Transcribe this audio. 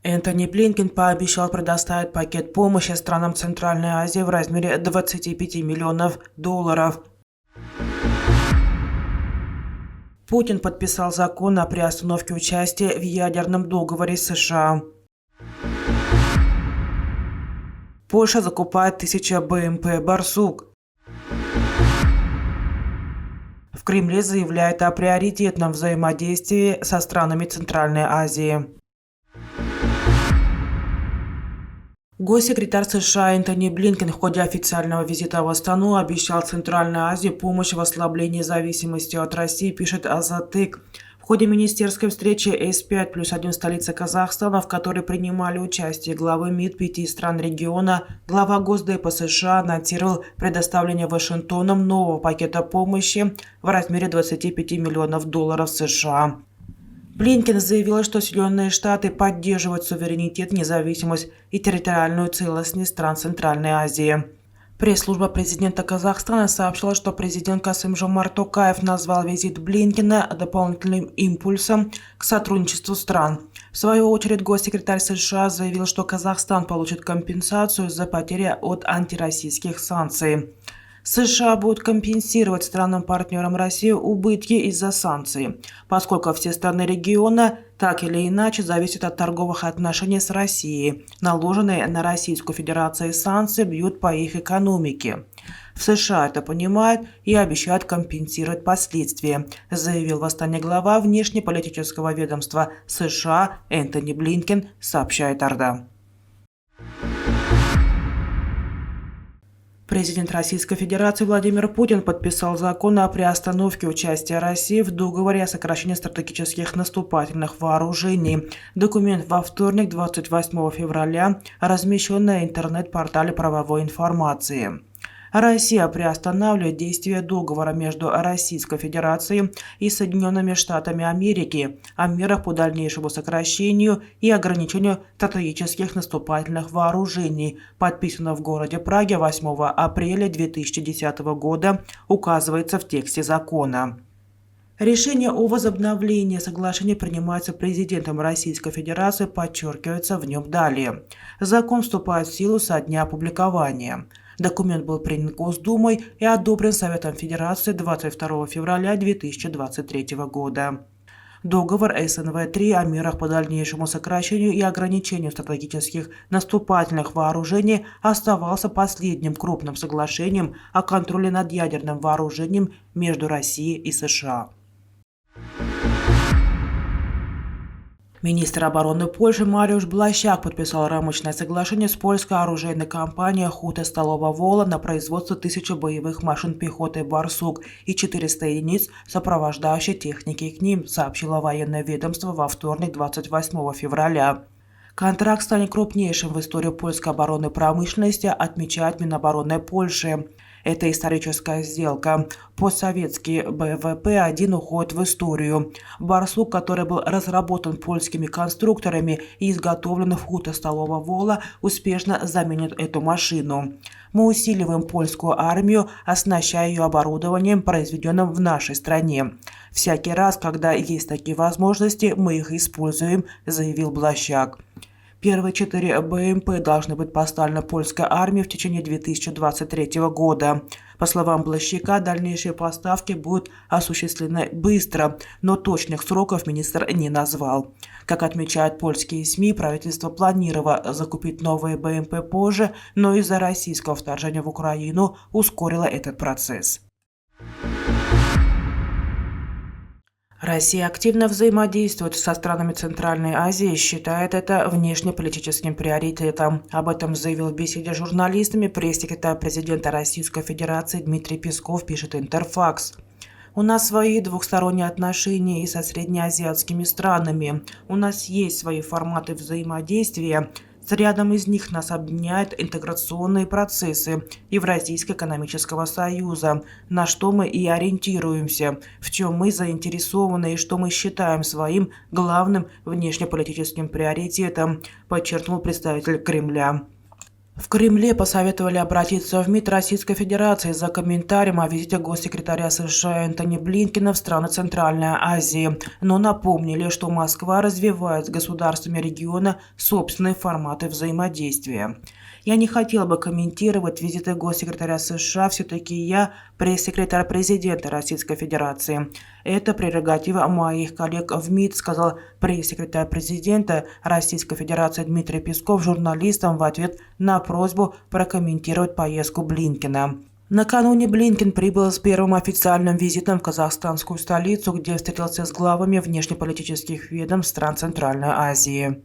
Энтони Блинкен пообещал предоставить пакет помощи странам Центральной Азии в размере 25 миллионов долларов. Путин подписал закон о приостановке участия в ядерном договоре с США. Польша закупает 1000 БМП «Барсук». В Кремле заявляют о приоритетном взаимодействии со странами Центральной Азии. Госсекретарь США Энтони Блинкен в ходе официального визита в Астану обещал Центральной Азии помощь в ослаблении зависимости от России, пишет Азатык. В ходе министерской встречи С5+1 в столице Казахстана, в которой принимали участие главы МИД 5 стран региона, глава Госдепа США анонсировал предоставление Вашингтоном нового пакета помощи в размере 25 миллионов долларов США. Блинкен заявил, что Соединенные Штаты поддерживают суверенитет, независимость и территориальную целостность стран Центральной Азии. Пресс-служба президента Казахстана сообщила, что президент Касым-Жомарт Токаев назвал визит Блинкена дополнительным импульсом к сотрудничеству стран. В свою очередь, госсекретарь США заявил, что Казахстан получит компенсацию за потери от антироссийских санкций. США будут компенсировать странам-партнерам России убытки из-за санкций, поскольку все страны региона так или иначе зависят от торговых отношений с Россией. Наложенные на Российскую Федерацию санкции бьют по их экономике. В США это понимают и обещают компенсировать последствия, заявил в Астане глава внешнеполитического ведомства США Энтони Блинкен, сообщает Орда. Президент Российской Федерации Владимир Путин подписал закон о приостановке участия России в договоре о сокращении стратегических наступательных вооружений. Документ во вторник, 28 февраля, размещен на интернет-портале правовой информации. Россия приостанавливает действие договора между Российской Федерацией и Соединенными Штатами Америки о мерах по дальнейшему сокращению и ограничению стратегических наступательных вооружений, подписанного в городе Праге 8 апреля 2010 года, указывается в тексте закона. Решение о возобновлении соглашения принимается президентом Российской Федерации, подчеркивается в нем далее. Закон вступает в силу со дня опубликования. Документ был принят Госдумой и одобрен Советом Федерации 22 февраля 2023 года. Договор СНВ-3 о мерах по дальнейшему сокращению и ограничению стратегических наступательных вооружений оставался последним крупным соглашением о контроле над ядерным вооружением между Россией и США. Министр обороны Польши Мариуш Блащак подписал рамочное соглашение с польской оружейной компанией Huta Stalowa Wola на производство 1000 боевых машин пехоты «Барсук» и 400 единиц сопровождающей техники к ним, сообщило военное ведомство во вторник, 28 февраля. Контракт станет крупнейшим в истории польской оборонной промышленности, отмечает Минобороны Польши. Это историческая сделка. Постсоветский БВП-1 уходит в историю. «Барсук», который был разработан польскими конструкторами и изготовлен в Huta Stalowa Wola, успешно заменит эту машину. Мы усиливаем польскую армию, оснащая ее оборудованием, произведенным в нашей стране. Всякий раз, когда есть такие возможности, мы их используем, заявил Блащак. Первые 4 БМП должны быть поставлены польской армии в течение 2023 года. По словам Блащака, дальнейшие поставки будут осуществлены быстро, но точных сроков министр не назвал. Как отмечают польские СМИ, правительство планировало закупить новые БМП позже, но из-за российского вторжения в Украину ускорило этот процесс. Россия активно взаимодействует со странами Центральной Азии и считает это внешнеполитическим приоритетом. Об этом заявил в беседе с журналистами пресс-секретарь президента Российской Федерации Дмитрий Песков, пишет Интерфакс. У нас свои двухсторонние отношения и со среднеазиатскими странами. У нас есть свои форматы взаимодействия. С рядом из них нас объединяют интеграционные процессы Евразийского экономического союза, на что мы и ориентируемся, в чем мы заинтересованы и что мы считаем своим главным внешнеполитическим приоритетом, подчеркнул представитель Кремля. В Кремле посоветовали обратиться в МИД Российской Федерации за комментарием о визите госсекретаря США Энтони Блинкена в страны Центральной Азии, но напомнили, что Москва развивает с государствами региона собственные форматы взаимодействия. Я не хотел бы комментировать визиты госсекретаря США, все-таки я пресс-секретарь президента Российской Федерации. Это прерогатива моих коллег в МИД, сказал пресс-секретарь президента Российской Федерации Дмитрий Песков журналистам в ответ на просьбу прокомментировать поездку Блинкена. Накануне Блинкен прибыл с первым официальным визитом в казахстанскую столицу, где встретился с главами внешнеполитических ведомств стран Центральной Азии.